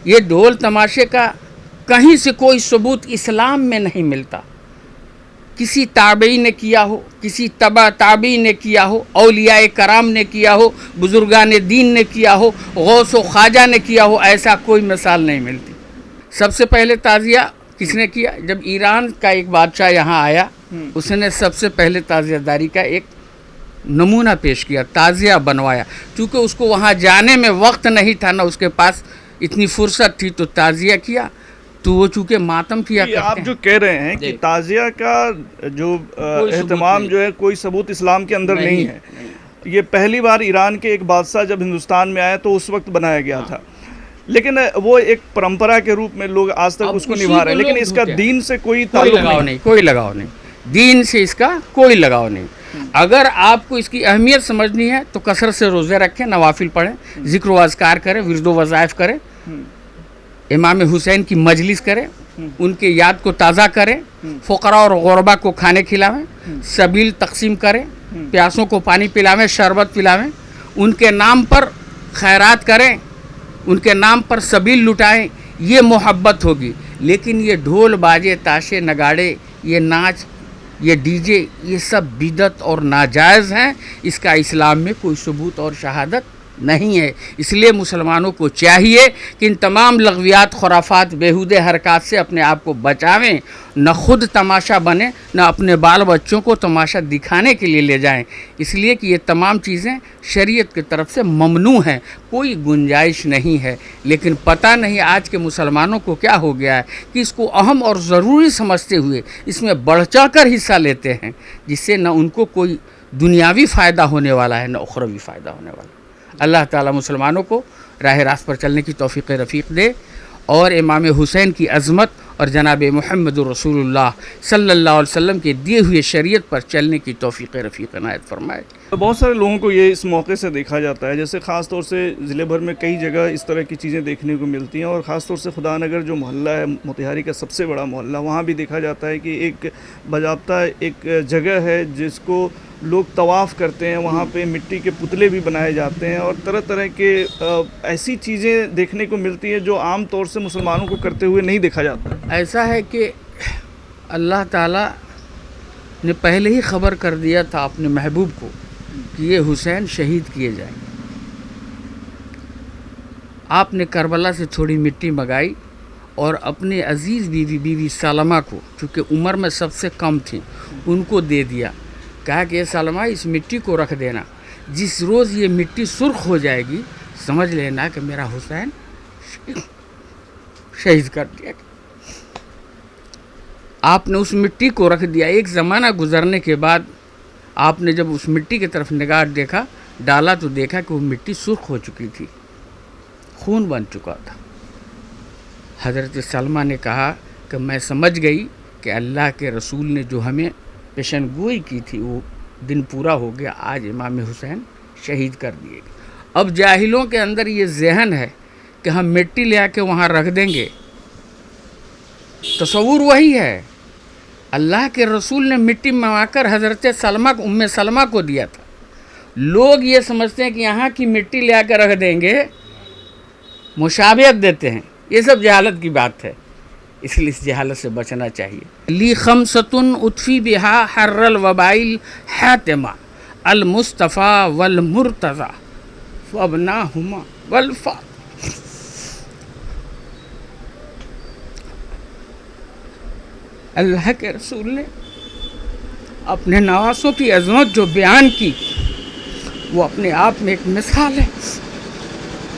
یہ ڈھول تماشے کا کہیں سے کوئی ثبوت اسلام میں نہیں ملتا. کسی تابعی نے کیا ہو, کسی تبع تابعی نے کیا ہو, اولیاء کرام نے کیا ہو, بزرگان دین نے کیا ہو, غوث و خواجہ نے کیا ہو, ایسا کوئی مثال نہیں ملتی. سب سے پہلے تعزیہ کس نے کیا؟ جب ایران کا ایک بادشاہ یہاں آیا, اس نے سب سے پہلے تعزیہ داری کا ایک نمونہ پیش کیا, تعزیہ بنوایا. چونکہ اس کو وہاں جانے میں وقت نہیں تھا, نہ اس کے پاس اتنی فرصت تھی, تو تعزیہ کیا. تو وہ چونکہ ماتم کیا کرتے ہیں. آپ جو کہہ رہے ہیں کہ تعزیہ کا جو اہتمام جو ہے کوئی ثبوت اسلام کے اندر نہیں ہے, یہ پہلی بار ایران کے ایک بادشاہ جب ہندوستان میں آیا تو اس وقت بنایا گیا تھا, لیکن وہ ایک پرمپرا کے روپ میں لوگ آج تک اس کو نبھا رہے ہیں, لیکن اس کا دین سے کوئی تعلق نہیں. کوئی لگاؤ نہیں, دین سے اس کا کوئی لگاؤ نہیں. اگر آپ کو اس کی اہمیت سمجھنی ہے تو کثرت سے روزے رکھیں, نوافل پڑھیں, ذکر و اذکار کریں, ورد و وظائف کریں, امام حسین کی مجلس کریں, ان کے یاد کو تازہ کریں, فقراء اور غربا کو کھانے کھلاویں, سبیل تقسیم کریں, پیاسوں کو پانی پلاویں, شربت پلاویں, ان کے نام پر خیرات کریں, ان کے نام پر سبیل لٹائیں. یہ محبت ہوگی. لیکن یہ ڈھول باجے تاشے نگاڑے, یہ ناچ, یہ ڈی جے, یہ سب بدعت اور ناجائز ہیں. اس کا اسلام میں کوئی ثبوت اور شہادت نہیں ہے. اس لیے مسلمانوں کو چاہیے کہ ان تمام لغویات, خرافات, بیہودے حرکات سے اپنے آپ کو بچاویں. نہ خود تماشا بنیں, نہ اپنے بال بچوں کو تماشا دکھانے کے لیے لے جائیں. اس لیے کہ یہ تمام چیزیں شریعت کی طرف سے ممنوع ہیں, کوئی گنجائش نہیں ہے. لیکن پتہ نہیں آج کے مسلمانوں کو کیا ہو گیا ہے کہ اس کو اہم اور ضروری سمجھتے ہوئے اس میں بڑھ چڑھ کر حصہ لیتے ہیں, جس سے نہ ان کو کوئی دنیاوی فائدہ ہونے والا ہے, نہ اخروی فائدہ ہونے والا ہے. اللہ تعالیٰ مسلمانوں کو راہ راست پر چلنے کی توفیق رفیق دے, اور امام حسین کی عظمت اور جناب محمد رسول اللہ صلی اللہ علیہ وسلم کے دیے ہوئے شریعت پر چلنے کی توفیق رفیق عنایت فرمائے. بہت سارے لوگوں کو یہ اس موقع سے دیکھا جاتا ہے, جیسے خاص طور سے ضلع بھر میں کئی جگہ اس طرح کی چیزیں دیکھنے کو ملتی ہیں, اور خاص طور سے خدا نگر جو محلہ ہے, موتیہاری کا سب سے بڑا محلہ, وہاں بھی دیکھا جاتا ہے کہ ایک باضابطہ ایک جگہ ہے جس کو لوگ طواف کرتے ہیں. وہاں پہ مٹی کے پتلے بھی بنائے جاتے ہیں, اور طرح طرح کے ایسی چیزیں دیکھنے کو ملتی ہیں جو عام طور سے مسلمانوں کو کرتے ہوئے نہیں دیکھا جاتا. ایسا ہے کہ اللہ تعالیٰ نے پہلے ہی خبر کر دیا تھا اپنے محبوب کو کہ یہ حسین شہید کیے جائیں گے. آپ نے کربلا سے تھوڑی مٹی منگائی اور اپنے عزیز بیوی سلمہ کو, چونکہ عمر میں سب سے کم تھیں, ان کو دے دیا. کہا کہ سلمہ اس مٹی کو رکھ دینا, جس روز یہ مٹی سرخ ہو جائے گی سمجھ لینا کہ میرا حسین شہید کر دیا. آپ نے اس مٹی کو رکھ دیا. ایک زمانہ گزرنے کے بعد آپ نے جب اس مٹی کی طرف نگاہ دیکھا, ڈالا, تو دیکھا کہ وہ مٹی سرخ ہو چکی تھی, خون بن چکا تھا. حضرت سلمہ نے کہا کہ میں سمجھ گئی کہ اللہ کے رسول نے جو ہمیں پیشن گوئی کی تھی وہ دن پورا ہو گیا, آج امام حسین شہید کر دیے گئے. اب جاہلوں کے اندر یہ ذہن ہے کہ ہم مٹی لے آ کے وہاں رکھ دیں گے. تصور وہی ہے, اللہ کے رسول نے مٹی منگا کر حضرت سلمہ ام سلمہ کو دیا تھا. لوگ یہ سمجھتے ہیں کہ یہاں کی مٹی لے آ کر رکھ دیں گے, مشابہت دیتے ہیں. یہ سب جہالت کی بات ہے, اس لیے اس جہالت سے بچنا چاہیے. لی خمسۃ اطفی بہا حر الوبائل حاتمہ المصطفیٰ والمرتضیٰ وابناہما والفاطمہ. اللہ کے رسول نے اپنے نواسوں کی عظمت جو بیان کی وہ اپنے آپ میں ایک مثال ہے,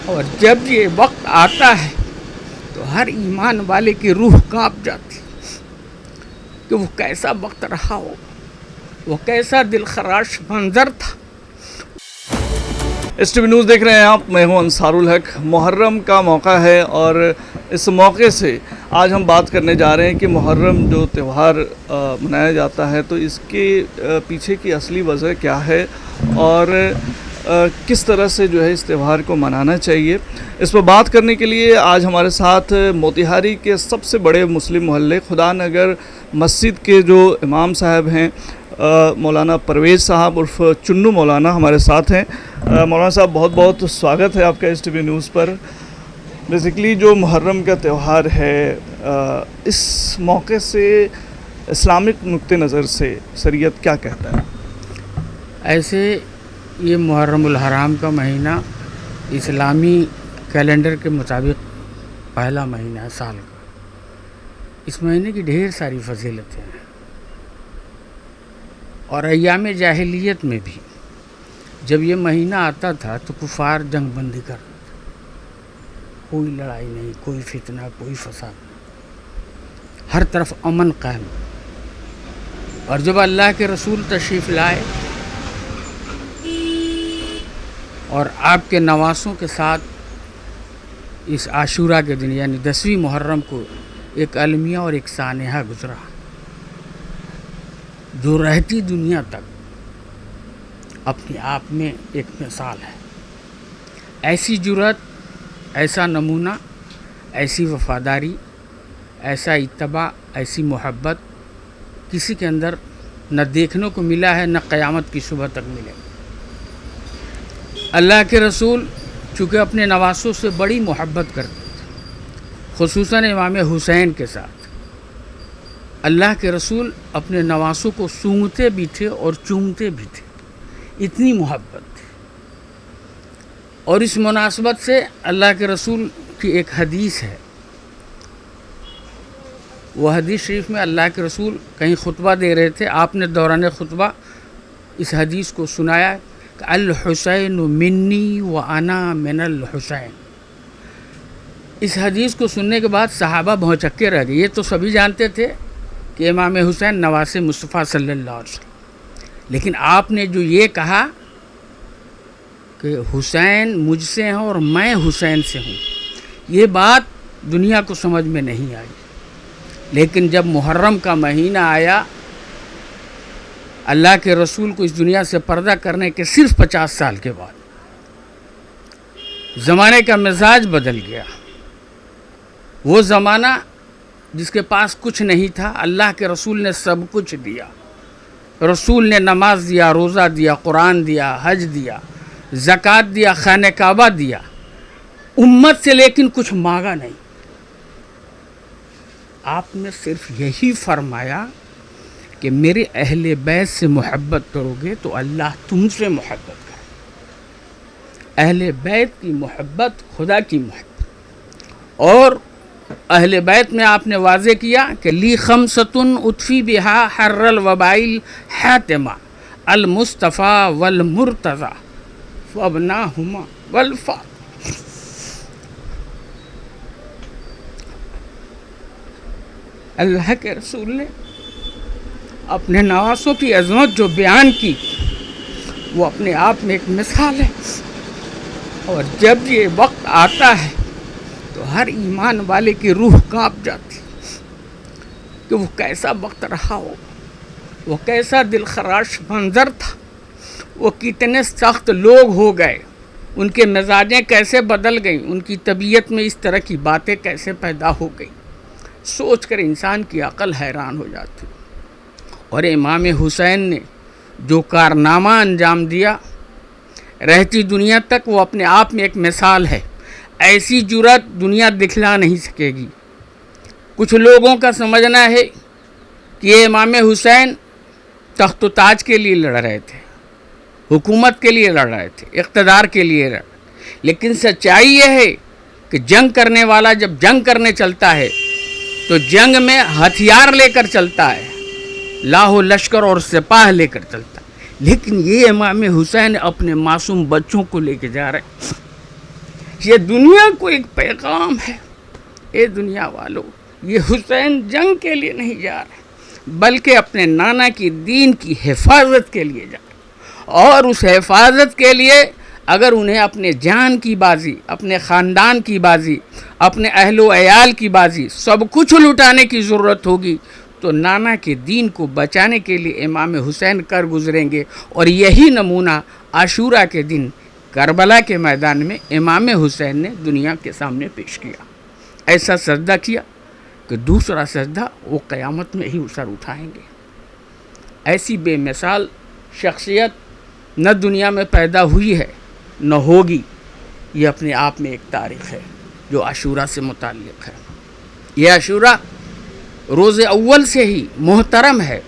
اور جب یہ وقت آتا ہے تو ہر ایمان والے کی روح کانپ جاتی کہ وہ کیسا وقت رہا ہو, وہ کیسا دل خراش منظر تھا. ایس ٹی وی نیوز دیکھ رہے ہیں آپ, میں ہوں انصار الحق. محرم کا موقع ہے, اور اس موقع سے آج ہم بات کرنے جا رہے ہیں کہ محرم جو تہوار منایا جاتا ہے تو اس کے پیچھے کی اصلی وجہ کیا ہے, اور کس طرح سے جو ہے اس تہوار کو منانا چاہیے. اس پر بات کرنے کے لیے آج ہمارے ساتھ موتیہاری کے سب سے بڑے مسلم محلے خدا نگر مسجد کے جو امام صاحب ہیں مولانا پرویز صاحب عرف چنو مولانا ہمارے ساتھ ہیں. مولانا صاحب بہت بہت سواگت ہے آپ کا ایس ٹی وی نیوز پر. بیسیکلی جو محرم کا تہوار ہے اس موقع سے اسلامک نقطہ نظر سے شریعت کیا کہتا ہے؟ ایسے یہ محرم الحرام کا مہینہ اسلامی کیلنڈر کے مطابق پہلا مہینہ ہے سال کا. اس مہینے کی ڈھیر ساری فضیلتیں ہیں، اور ایام جاہلیت میں بھی جب یہ مہینہ آتا تھا تو کفار جنگ بندی کرتے تھے. کوئی لڑائی نہیں، کوئی فتنہ، کوئی فساد نہیں، ہر طرف امن قائم. اور جب اللہ کے رسول تشریف لائے اور آپ کے نواسوں کے ساتھ اس عاشورہ کے دن یعنی 10ویں محرم کو ایک المیہ اور ایک سانحہ گزرا جو رہتی دنیا تک اپنے آپ میں ایک مثال ہے. ایسی جرأت، ایسا نمونہ، ایسی وفاداری، ایسا اتباع، ایسی محبت کسی کے اندر نہ دیکھنے کو ملا ہے، نہ قیامت کی صبح تک ملے. اللہ کے رسول چونکہ اپنے نواسوں سے بڑی محبت کرتے تھے، خصوصاً امام حسین کے ساتھ. اللہ کے رسول اپنے نواسوں کو سونگتے بھی تھے اور چومتے بھی تھے، اتنی محبت تھی. اور اس مناسبت سے اللہ کے رسول کی ایک حدیث ہے. وہ حدیث شریف میں اللہ کے رسول کہیں خطبہ دے رہے تھے، آپ نے دوران خطبہ اس حدیث کو سنایا کہ الحسین منی وانا من الحسین. اس حدیث کو سننے کے بعد صحابہ بھونچکے رہ گئے. یہ تو سبھی جانتے تھے کہ امام حسین نواز مصطفیٰ صلی اللہ علیہ وسلم، لیکن آپ نے جو یہ کہا کہ حسین مجھ سے ہیں اور میں حسین سے ہوں، یہ بات دنیا کو سمجھ میں نہیں آئی. لیکن جب محرم کا مہینہ آیا، اللہ کے رسول کو اس دنیا سے پردہ کرنے کے صرف 50 سال کے بعد زمانے کا مزاج بدل گیا. وہ زمانہ جس کے پاس کچھ نہیں تھا، اللہ کے رسول نے سب کچھ دیا. رسول نے نماز دیا، روزہ دیا، قرآن دیا، حج دیا، زکوٰۃ دیا، خانہ کعبہ دیا، امت سے لیکن کچھ مانگا نہیں. آپ نے صرف یہی فرمایا کہ میرے اہل بیت سے محبت کرو گے تو اللہ تم سے محبت کرے. اہل بیت کی محبت خدا کی محبت. اور اہل بیت میں آپ نے واضح کیا کہ لی خمسۃ اطفی بہا حر الوبائل حاتمہ المصطفیٰ والمرتضیٰ وابناہما والفاطمہ. اللہ کے رسول نے اپنے نواسوں کی عظمت جو بیان کی وہ اپنے آپ میں ایک مثال ہے. اور جب یہ وقت آتا ہے تو ہر ایمان والے کی روح کانپ جاتی کہ وہ کیسا وقت رہا ہو، وہ کیسا دل خراش منظر تھا، وہ کتنے سخت لوگ ہو گئے، ان کے مزاجیں کیسے بدل گئیں، ان کی طبیعت میں اس طرح کی باتیں کیسے پیدا ہو گئیں. سوچ کر انسان کی عقل حیران ہو جاتی. اور امام حسین نے جو کارنامہ انجام دیا، رہتی دنیا تک وہ اپنے آپ میں ایک مثال ہے. ایسی جرأت دنیا دکھلا نہیں سکے گی. کچھ لوگوں کا سمجھنا ہے کہ یہ امام حسین تخت و تاج کے لیے لڑ رہے تھے، حکومت کے لیے لڑ رہے تھے، اقتدار کے لیے لڑ. لیکن سچائی یہ ہے کہ جنگ کرنے والا جب جنگ کرنے چلتا ہے تو جنگ میں ہتھیار لے کر چلتا ہے، لاہو لشکر اور سپاہ لے کر چلتا ہے. لیکن یہ امام حسین اپنے معصوم بچوں کو لے کے جا رہے ہیں. یہ دنیا کو ایک پیغام ہے، اے دنیا والو، یہ حسین جنگ کے لیے نہیں جا رہے بلکہ اپنے نانا کی دین کی حفاظت کے لیے جا رہے. اور اس حفاظت کے لیے اگر انہیں اپنے جان کی بازی، اپنے خاندان کی بازی، اپنے اہل و عیال کی بازی، سب کچھ لٹانے کی ضرورت ہوگی تو نانا کے دین کو بچانے کے لیے امام حسین کر گزریں گے. اور یہی نمونہ عاشورہ کے دن کربلا کے میدان میں امام حسین نے دنیا کے سامنے پیش کیا. ایسا سجدہ کیا کہ دوسرا سجدہ وہ قیامت میں ہی سر اٹھائیں گے. ایسی بے مثال شخصیت نہ دنیا میں پیدا ہوئی ہے نہ ہوگی. یہ اپنے آپ میں ایک تاریخ ہے. جو عاشورہ سے متعلق ہے. یہ عاشورہ روز اول سے ہی محترم ہے.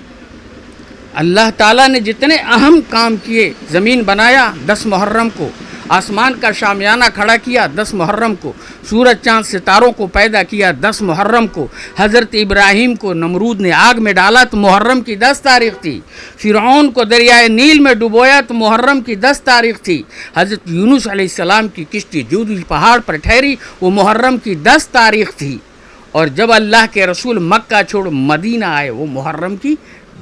اللہ تعالیٰ نے جتنے اہم کام کیے، زمین بنایا 10 محرم کو، آسمان کا شامیانہ کھڑا کیا 10 محرم کو، سورج چاند ستاروں کو پیدا کیا 10 محرم کو، حضرت ابراہیم کو نمرود نے آگ میں ڈالا تو محرم کی 10 تاریخ تھی، فرعون کو دریائے نیل میں ڈبویا تو محرم کی 10 تاریخ تھی، حضرت یونس علیہ السلام کی کشتی جودی پہاڑ پر ٹھہری وہ محرم کی 10 تاریخ تھی، اور جب اللہ کے رسول مکہ چھوڑ مدینہ آئے وہ محرم کی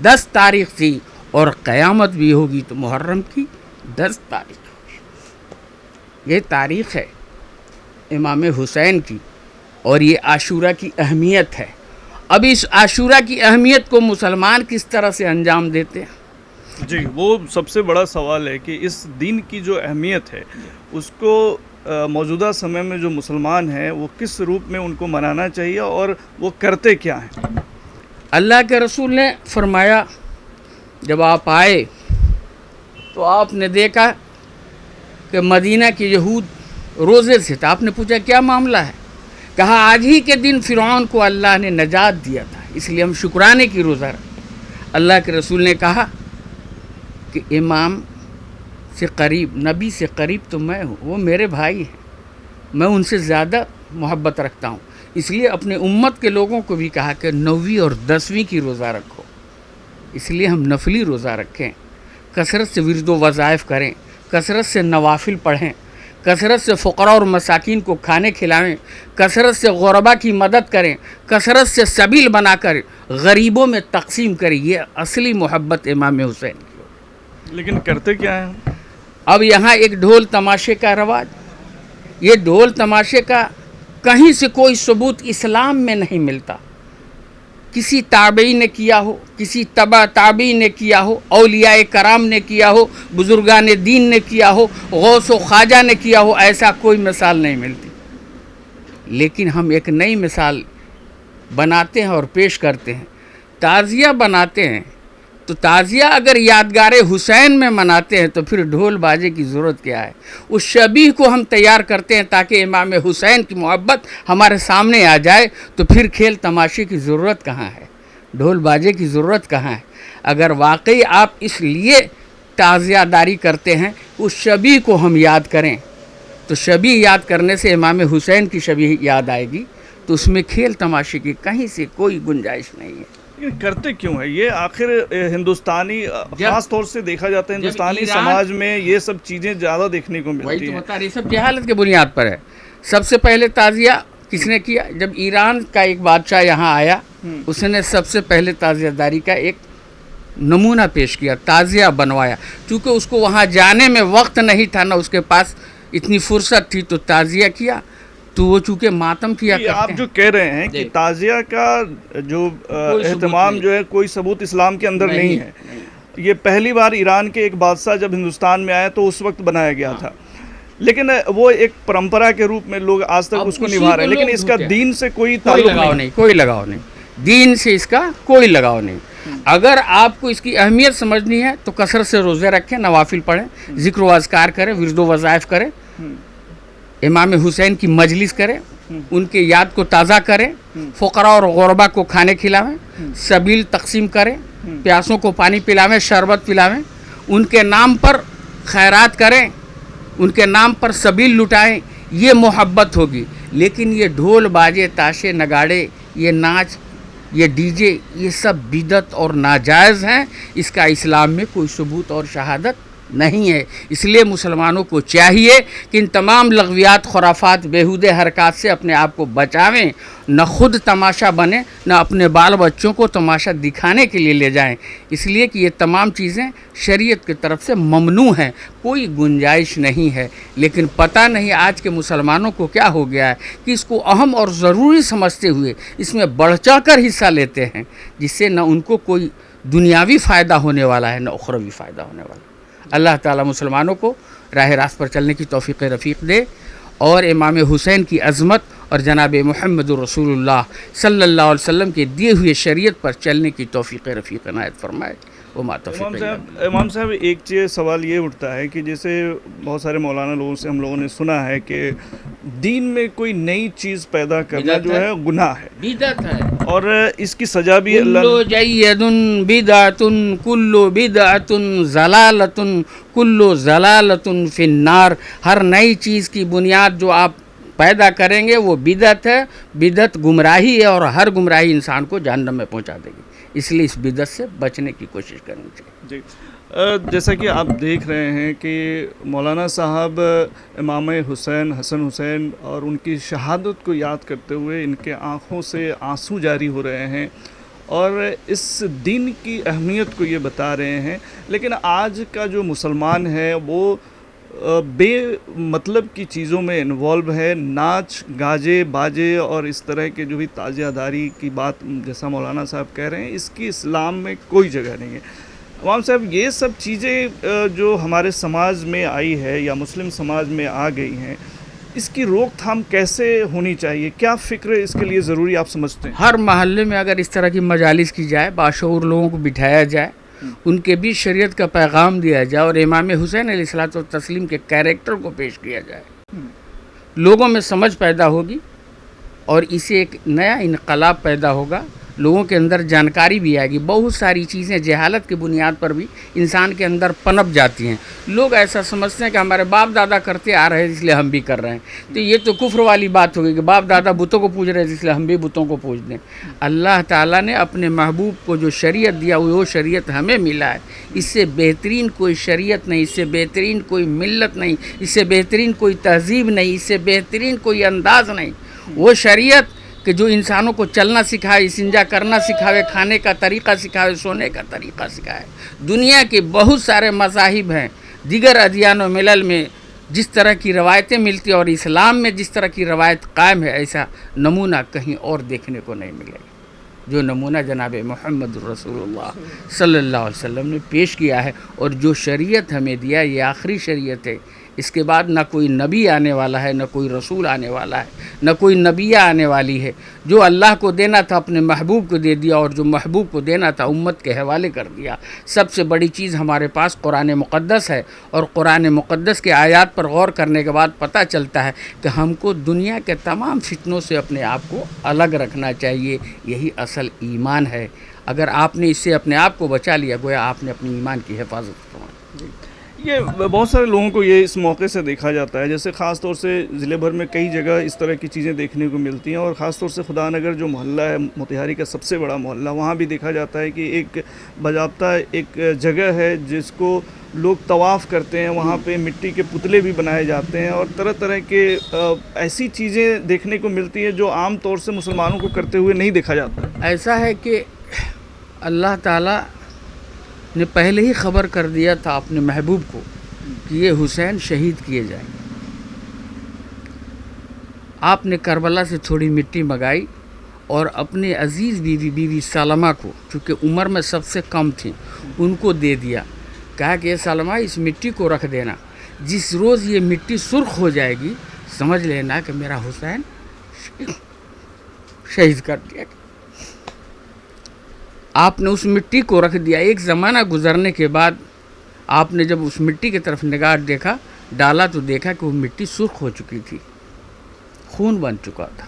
10 تاریخ تھی، اور قیامت بھی ہوگی تو محرم کی 10 تاریخ. یہ تاریخ ہے امام حسین کی، اور یہ عاشورہ کی اہمیت ہے. اب اس عاشورہ کی اہمیت کو مسلمان کس طرح سے انجام دیتے ہیں؟ جی، وہ سب سے بڑا سوال ہے کہ اس دین کی جو اہمیت ہے اس کو موجودہ سمے میں جو مسلمان ہیں وہ کس روپ میں ان کو منانا چاہیے اور وہ کرتے کیا ہیں؟ اللہ کے رسول نے فرمایا جب آپ آئے تو آپ نے دیکھا کہ مدینہ کے یہود روزے سے تھا. آپ نے پوچھا کیا معاملہ ہے؟ کہا آج ہی کے دن فرعون کو اللہ نے نجات دیا تھا، اس لیے ہم شکرانے کی روزہ رکھتے. اللہ کے رسول نے کہا کہ امام سے قریب، نبی سے قریب تو میں ہوں، وہ میرے بھائی ہیں، میں ان سے زیادہ محبت رکھتا ہوں. اس لیے اپنے امت کے لوگوں کو بھی کہا کہ 9ویں اور 10ویں کی روزہ رکھو. اس لیے ہم نفلی روزہ رکھیں، کثرت سے ورد و وظائف کریں، کثرت سے نوافل پڑھیں، کثرت سے فقراء اور مساکین کو کھانے کھلائیں، کثرت سے غربا کی مدد کریں، کثرت سے سبیل بنا کر غریبوں میں تقسیم کریں. یہ اصلی محبت امام حسین کی. لیکن کرتے کیا ہیں؟ اب یہاں ایک ڈھول تماشے کا رواج، یہ ڈھول تماشے کا کہیں سے کوئی ثبوت اسلام میں نہیں ملتا. کسی تابعی نے کیا ہو، کسی تبع تابعی نے کیا ہو، اولیاء کرام نے کیا ہو، بزرگان دین نے کیا ہو، غوث و خواجہ نے کیا ہو، ایسا کوئی مثال نہیں ملتی. لیکن ہم ایک نئی مثال بناتے ہیں اور پیش کرتے ہیں. تعزیہ بناتے ہیں تو تعزیہ اگر یادگار حسین میں مناتے ہیں تو پھر ڈھول باجے کی ضرورت کیا ہے؟ اس شبیہ کو ہم تیار کرتے ہیں تاکہ امام حسین کی محبت ہمارے سامنے آ جائے، تو پھر کھیل تماشے کی ضرورت کہاں ہے؟ ڈھول باجے کی ضرورت کہاں ہے؟ اگر واقعی آپ اس لیے تعزیہ داری کرتے ہیں اس شبیہ کو ہم یاد کریں تو شبیہ یاد کرنے سے امام حسین کی شبیہ یاد آئے گی، تو اس میں کھیل تماشے کی کہیں سے کوئی گنجائش نہیں ہے. کرتے کیوں ہے یہ؟ آخر ہندوستانی خاص طور سے دیکھا جاتا ہے ہندوستانی سماج میں یہ سب چیزیں زیادہ دیکھنے کو ملتی ہیں. یہ سب جہالت کے بنیاد پر ہے. سب سے پہلے تعزیہ کس نے کیا؟ جب ایران کا ایک بادشاہ یہاں آیا اس نے سب سے پہلے تعزیہ داری کا ایک نمونہ پیش کیا، تعزیہ بنوایا. چونکہ اس کو وہاں جانے میں وقت نہیں تھا، نہ اس کے پاس اتنی فرصت تھی، تو تعزیہ کیا. تو وہ چونکہ ماتم کیا کرتے ہیں. آپ جو کہہ رہے ہیں کہ تعزیہ کا جو اہتمام جو ہے کوئی ثبوت اسلام کے اندر نہیں ہے. یہ پہلی بار ایران کے ایک بادشاہ جب ہندوستان میں آیا تو اس وقت بنایا گیا تھا، لیکن وہ ایک پرمپرا کے روپ میں لوگ آج تک اس کو نبھا رہے ہیں. لیکن اس کا دین سے کوئی تعلق نہیں. کوئی لگاؤ نہیں، دین سے اس کا کوئی لگاؤ نہیں. اگر آپ کو اس کی اہمیت سمجھنی ہے تو کثرت سے روزے رکھیں، نوافل پڑھیں، ذکر و اذکار کریں، ورد و وظائف کریں، امام حسین کی مجلس کریں، ان کے یاد کو تازہ کریں، فقراء اور غربا کو کھانے کھلاویں، سبیل تقسیم کریں، پیاسوں کو پانی پلاویں، شربت پلاویں، ان کے نام پر خیرات کریں، ان کے نام پر سبیل لٹائیں. یہ محبت ہوگی. لیکن یہ ڈھول باجے تاشے نگاڑے، یہ ناچ، یہ ڈی جے، یہ سب بدعت اور ناجائز ہیں. اس کا اسلام میں کوئی ثبوت اور شہادت نہیں ہے. اس لیے مسلمانوں کو چاہیے کہ ان تمام لغویات، خرافات، بیہودے حرکات سے اپنے آپ کو بچاویں. نہ خود تماشا بنیں، نہ اپنے بال بچوں کو تماشا دکھانے کے لیے لے جائیں. اس لیے کہ یہ تمام چیزیں شریعت کی طرف سے ممنوع ہیں، کوئی گنجائش نہیں ہے. لیکن پتہ نہیں آج کے مسلمانوں کو کیا ہو گیا ہے کہ اس کو اہم اور ضروری سمجھتے ہوئے اس میں بڑھ چڑھ کر حصہ لیتے ہیں، جس سے نہ ان کو کوئی دنیاوی فائدہ ہونے والا ہے نہ اخروی فائدہ ہونے والا ہے. اللہ تعالیٰ مسلمانوں کو راہ راست پر چلنے کی توفیق رفیق دے، اور امام حسین کی عظمت اور جناب محمد رسول اللہ صلی اللہ علیہ وسلم کے دیے ہوئے شریعت پر چلنے کی توفیق رفیق عنایت فرمائے. وما توفیق الا باللہ۔ امام صاحب ایک چیز سوال یہ اٹھتا ہے کہ جیسے بہت سارے مولانا لوگوں سے ہم لوگوں نے سنا ہے کہ دین میں کوئی نئی چیز پیدا کرنا جو ہے گناہ ہے، بدعت ہے، اور اس کی سزا بھی کل جید بدعت کل بدعت ضلالت کل ضلالت فی النار۔ ہر نئی چیز کی بنیاد جو آپ پیدا کریں گے وہ بدعت ہے، بدعت گمراہی ہے، اور ہر گمراہی انسان کو جہنم میں پہنچا دے گی، اس لیے اس بدعت سے بچنے کی کوشش کرنی چاہیے۔ جی جیسا کہ آپ دیکھ رہے ہیں کہ مولانا صاحب امام حسین حسن حسین اور ان کی شہادت کو یاد کرتے ہوئے ان کے آنکھوں سے آنسو جاری ہو رہے ہیں اور اس دین کی اہمیت کو یہ بتا رہے ہیں، لیکن آج کا جو مسلمان ہے وہ بے مطلب کی چیزوں میں انوالو ہے، ناچ گاجے باجے اور اس طرح کے جو بھی تعزیہ داری کی بات جیسا مولانا صاحب کہہ رہے ہیں، اس کی اسلام میں کوئی جگہ نہیں ہے۔ امام صاحب یہ سب چیزیں جو ہمارے سماج میں آئی ہے یا مسلم سماج میں آ گئی ہیں، اس کی روک تھام کیسے ہونی چاہیے؟ کیا فکر اس کے لیے ضروری آپ سمجھتے ہیں؟ ہر محلے میں اگر اس طرح کی مجالس کی جائے، باشعور لوگوں کو بٹھایا جائے، ان کے بھی شریعت کا پیغام دیا جائے اور امام حسین علیہ الصلوۃ والتسلیم کے کیریکٹر کو پیش کیا جائے، لوگوں میں سمجھ پیدا ہوگی اور اسے ایک نیا انقلاب پیدا ہوگا، لوگوں کے اندر جانکاری بھی آئے گی۔ بہت ساری چیزیں جہالت کی بنیاد پر بھی انسان کے اندر پنپ جاتی ہیں، لوگ ایسا سمجھتے ہیں کہ ہمارے باپ دادا کرتے آ رہے ہیں اس لیے ہم بھی کر رہے ہیں، تو یہ تو کفر والی بات ہوگی کہ باپ دادا بتوں کو پوج رہے ہیں اس لیے ہم بھی بتوں کو پوج دیں۔ اللہ تعالیٰ نے اپنے محبوب کو جو شریعت دیا وہ شریعت ہمیں ملا ہے، اس سے بہترین کوئی شریعت نہیں، اس سے بہترین کوئی ملت نہیں، اس سے بہترین کوئی تہذیب نہیں، اس سے بہترین کوئی انداز نہیں۔ وہ شریعت کہ جو انسانوں کو چلنا سکھائے، استنجا کرنا سکھاوے، کھانے کا طریقہ سکھاوے، سونے کا طریقہ سکھائے۔ دنیا کے بہت سارے مذاہب ہیں، دیگر ادیان و ملل میں جس طرح کی روایتیں ملتی ہیں اور اسلام میں جس طرح کی روایت قائم ہے، ایسا نمونہ کہیں اور دیکھنے کو نہیں ملے گا جو نمونہ جناب محمد رسول اللہ صلی اللہ علیہ وسلم نے پیش کیا ہے، اور جو شریعت ہمیں دیا یہ آخری شریعت ہے۔ اس کے بعد نہ کوئی نبی آنے والا ہے، نہ کوئی رسول آنے والا ہے، نہ کوئی نبیہ آنے والی ہے۔ جو اللہ کو دینا تھا اپنے محبوب کو دے دیا، اور جو محبوب کو دینا تھا امت کے حوالے کر دیا۔ سب سے بڑی چیز ہمارے پاس قرآن مقدس ہے، اور قرآن مقدس کے آیات پر غور کرنے کے بعد پتہ چلتا ہے کہ ہم کو دنیا کے تمام فتنوں سے اپنے آپ کو الگ رکھنا چاہیے۔ یہی اصل ایمان ہے۔ اگر آپ نے اس سے اپنے آپ کو بچا لیا، گویا آپ نے اپنی ایمان کی حفاظت فرمائی۔ یہ بہت سارے لوگوں کو یہ اس موقع سے دیکھا جاتا ہے، جیسے خاص طور سے ضلع بھر میں کئی جگہ اس طرح کی چیزیں دیکھنے کو ملتی ہیں، اور خاص طور سے خدا نگر جو محلہ ہے موتیہاری کا سب سے بڑا محلہ، وہاں بھی دیکھا جاتا ہے کہ ایک باضابطہ ایک جگہ ہے جس کو لوگ طواف کرتے ہیں، وہاں پہ مٹی کے پتلے بھی بنائے جاتے ہیں، اور طرح طرح کے ایسی چیزیں دیکھنے کو ملتی ہیں جو عام طور سے مسلمانوں کو کرتے ہوئے نہیں دیکھا جاتا۔ ایسا ہے کہ اللہ تعالیٰ نے پہلے ہی خبر کر دیا تھا اپنے محبوب کو کہ یہ حسین شہید کیے جائیں گے۔ آپ نے کربلا سے تھوڑی مٹی منگائی اور اپنے عزیز بیوی سلمہ کو، چونکہ عمر میں سب سے کم تھیں، ان کو دے دیا، کہا کہ یہ سلمہ اس مٹی کو رکھ دینا، جس روز یہ مٹی سرخ ہو جائے گی سمجھ لینا کہ میرا حسین شہید کر دیا۔ آپ نے اس مٹی کو رکھ دیا۔ ایک زمانہ گزرنے کے بعد آپ نے جب اس مٹی کی طرف نگاہ دیکھا، ڈالا تو دیکھا کہ وہ مٹی سرخ ہو چکی تھی، خون بن چکا تھا۔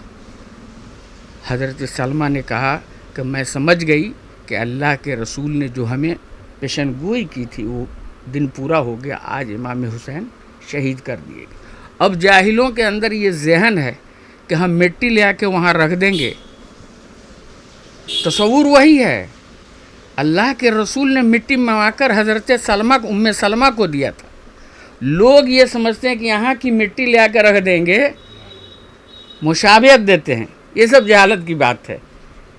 حضرت سلمہ نے کہا کہ میں سمجھ گئی کہ اللہ کے رسول نے جو ہمیں پیشن گوئی کی تھی وہ دن پورا ہو گیا، آج امام حسین شہید کر دیے گئے۔ اب جاہلوں کے اندر یہ ذہن ہے کہ ہم مٹی لے آ کے وہاں رکھ دیں گے، تصور وہی ہے۔ اللہ کے رسول نے مٹی منگا کر حضرت سلمہ ام سلمہ کو دیا تھا، لوگ یہ سمجھتے ہیں کہ یہاں کی مٹی لے آ کر رکھ دیں گے، مشابہت دیتے ہیں۔ یہ سب جہالت کی بات ہے،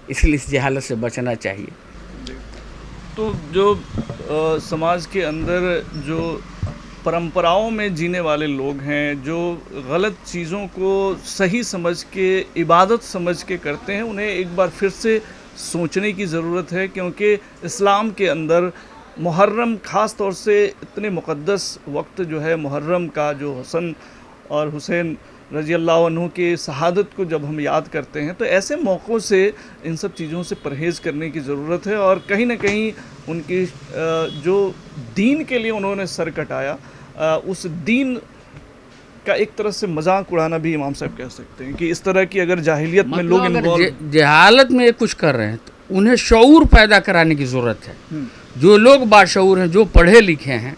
اس لیے اس جہالت سے بچنا چاہیے۔ تو جو سماج کے اندر جو پرمپراؤں میں جینے والے لوگ ہیں، جو غلط چیزوں کو صحیح سمجھ کے عبادت سمجھ کے کرتے ہیں، انہیں ایک بار پھر سے سوچنے کی ضرورت ہے، کیونکہ اسلام کے اندر محرم خاص طور سے اتنے مقدس وقت جو ہے محرم کا، جو حسن اور حسین رضی اللہ عنہ کی شہادت کو جب ہم یاد کرتے ہیں تو ایسے موقعوں سے ان سب چیزوں سے پرہیز کرنے کی ضرورت ہے، اور کہیں نہ کہیں ان کی جو دین کے لیے انہوں نے سر کٹایا، اس دین کا ایک طرح سے مذاق اڑانا بھی امام صاحب کہہ سکتے ہیں کہ اس طرح کی اگر جاہلیت میں لوگ جہالت میں کچھ کر رہے ہیں تو انہیں شعور پیدا کرانے کی ضرورت ہے. جو لوگ باشعور ہیں، جو پڑھے لکھے ہیں،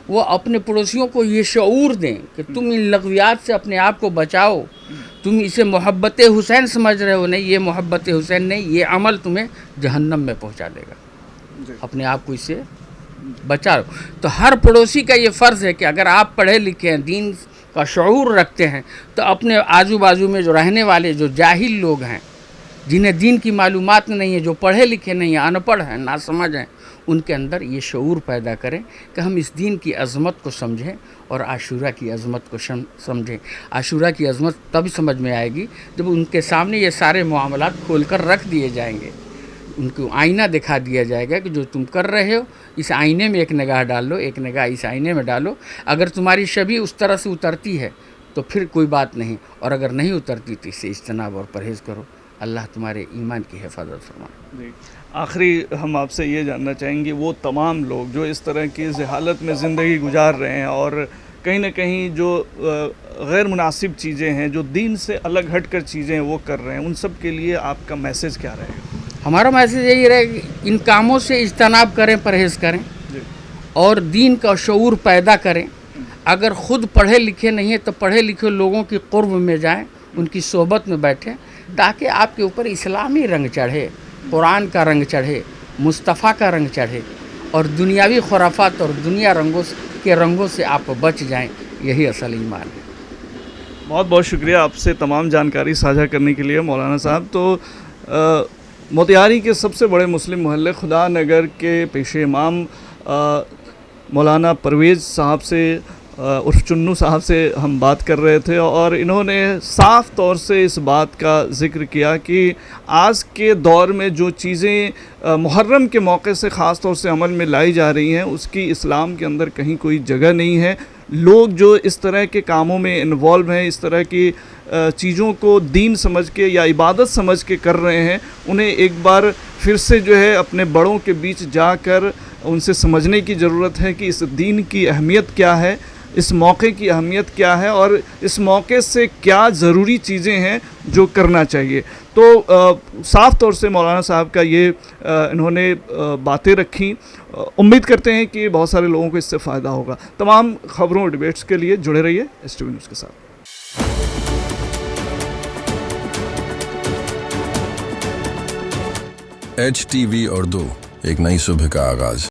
وہ اپنے پڑوسیوں کو یہ شعور دیں کہ تم ان لغویات سے اپنے آپ کو بچاؤ. تم اسے محبت حسین سمجھ رہے ہو، نہیں، یہ محبت حسین نہیں، یہ عمل تمہیں جہنم میں پہنچا دے گا. اپنے آپ کو اس سے بچاؤ. تو ہر پڑوسی کا یہ فرض ہے کہ اگر آپ پڑھے لکھے ہیں، دین کا شعور رکھتے ہیں، تو اپنے آجو بازو میں جو رہنے والے جو جاہل لوگ ہیں، جنہیں دین کی معلومات نہیں ہے، جو پڑھے لکھے نہیں ہیں، ان پڑھ ہیں، ناسمجھ ہیں، ان کے اندر یہ شعور پیدا کریں کہ ہم اس دین کی عظمت کو سمجھیں اور عاشورہ کی عظمت کو سمجھیں. عاشورہ کی عظمت تب سمجھ میں آئے گی جب ان کے سامنے یہ سارے معاملات کھول کر رکھ دیے جائیں گے. ان کو آئینہ دکھا دیا جائے گا کہ جو تم کر رہے ہو اس آئینے میں ایک نگاہ ڈال لو، ایک نگاہ اس آئینے میں ڈالو. اگر تمہاری شبیہ اس طرح سے اترتی ہے تو پھر کوئی بات نہیں، اور اگر نہیں اترتی تو اس سے اجتناب اور پرہیز کرو. اللہ تمہارے ایمان کی حفاظت فرمائے. آخری ہم آپ سے یہ جاننا چاہیں گے، وہ تمام لوگ جو اس طرح کی جہالت میں زندگی گزار رہے ہیں اور کہیں نہ کہیں جو غیر مناسب چیزیں ہیں، جو دین سے الگ ہٹ کر چیزیں وہ کر رہے ہیں، ان سب کے لیے آپ کا میسیج کیا رہے گا؟ ہمارا میسیج یہی رہے کہ ان کاموں سے اجتناب کریں، پرہیز کریں اور دین کا شعور پیدا کریں. اگر خود پڑھے لکھے نہیں ہیں تو پڑھے لکھے لوگوں کی قرب میں جائیں، ان کی صحبت میں بیٹھیں، تاکہ آپ کے اوپر اسلامی رنگ چڑھے، قرآن کا رنگ چڑھے، مصطفیٰ کا رنگ چڑھے، اور دنیاوی خرافات اور دنیا کے رنگوں سے آپ بچ جائیں. یہی اصل ایمان ہے. بہت بہت شکریہ آپ سے تمام جانکاری ساجھا کرنے کے لیے مولانا صاحب. تو موتیہاری کے سب سے بڑے مسلم محلے خدا نگر کے پیش امام مولانا پرویز صاحب سے عرف چنو صاحب سے ہم بات کر رہے تھے، اور انہوں نے صاف طور سے اس بات کا ذکر کیا کہ آج کے دور میں جو چیزیں محرم کے موقع سے خاص طور سے عمل میں لائی جا رہی ہیں، اس کی اسلام کے اندر کہیں کوئی جگہ نہیں ہے. لوگ جو اس طرح کے کاموں میں انوالو ہیں، اس طرح کی چیزوں کو دین سمجھ کے یا عبادت سمجھ کے کر رہے ہیں، انہیں ایک بار پھر سے جو ہے اپنے بڑوں کے بیچ جا کر ان سے سمجھنے کی ضرورت ہے کہ اس دین کی اہمیت کیا ہے، اس موقع کی اہمیت کیا ہے، اور اس موقع سے کیا ضروری چیزیں ہیں جو کرنا چاہیے. تو صاف طور سے مولانا صاحب کا یہ انہوں نے باتیں رکھیں. امید کرتے ہیں کہ بہت سارے لوگوں کو اس سے فائدہ ہوگا. تمام خبروں اور ڈیبیٹس کے لیے جڑے رہیے ایس ٹی وی نیوز کے ساتھ. HTV اردو، ایک نئی صبح کا آغاز.